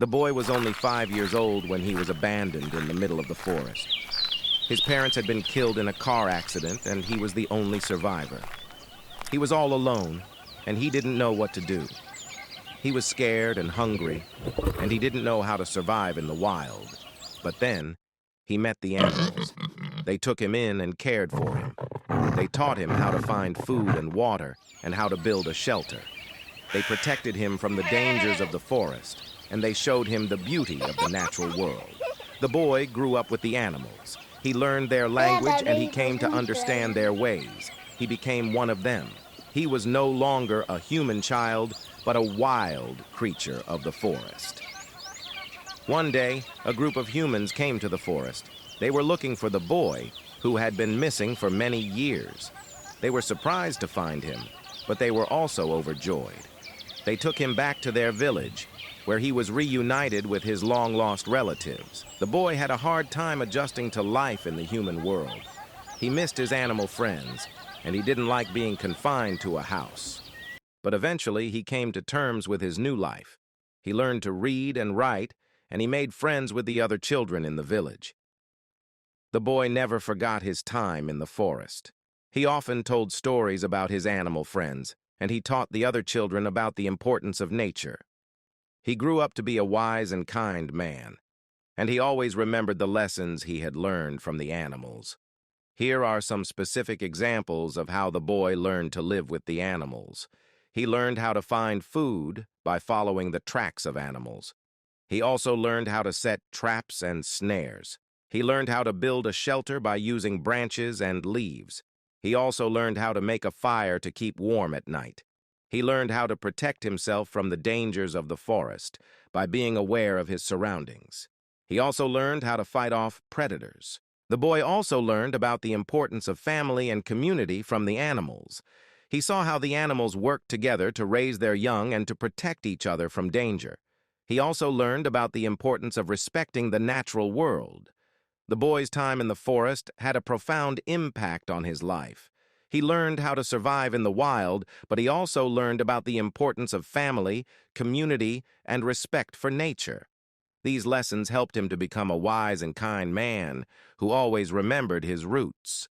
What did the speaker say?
The boy was only 5 years old when he was abandoned in the middle of the forest. His parents had been killed in a car accident, and he was the only survivor. He was all alone, and he didn't know what to do. He was scared and hungry, and he didn't know how to survive in the wild. But then, he met the animals. They took him in and cared for him. They taught him how to find food and water and how to build a shelter. They protected him from the dangers of the forest, and they showed him the beauty of the natural world. The boy grew up with the animals. He learned their language and he came to understand their ways. He became one of them. He was no longer a human child, but a wild creature of the forest. One day, a group of humans came to the forest. They were looking for the boy, who had been missing for many years. They were surprised to find him, but they were also overjoyed. They took him back to their village, where he was reunited with his long-lost relatives. The boy had a hard time adjusting to life in the human world. He missed his animal friends, and he didn't like being confined to a house. But eventually, he came to terms with his new life. He learned to read and write, and he made friends with the other children in the village. The boy never forgot his time in the forest. He often told stories about his animal friends, and he taught the other children about the importance of nature. He grew up to be a wise and kind man, and he always remembered the lessons he had learned from the animals. Here are some specific examples of how the boy learned to live with the animals. He learned how to find food by following the tracks of animals. He also learned how to set traps and snares. He learned how to build a shelter by using branches and leaves. He also learned how to make a fire to keep warm at night. He learned how to protect himself from the dangers of the forest by being aware of his surroundings. He also learned how to fight off predators. The boy also learned about the importance of family and community from the animals. He saw how the animals worked together to raise their young and to protect each other from danger. He also learned about the importance of respecting the natural world. The boy's time in the forest had a profound impact on his life. He learned how to survive in the wild, but he also learned about the importance of family, community, and respect for nature. These lessons helped him to become a wise and kind man who always remembered his roots.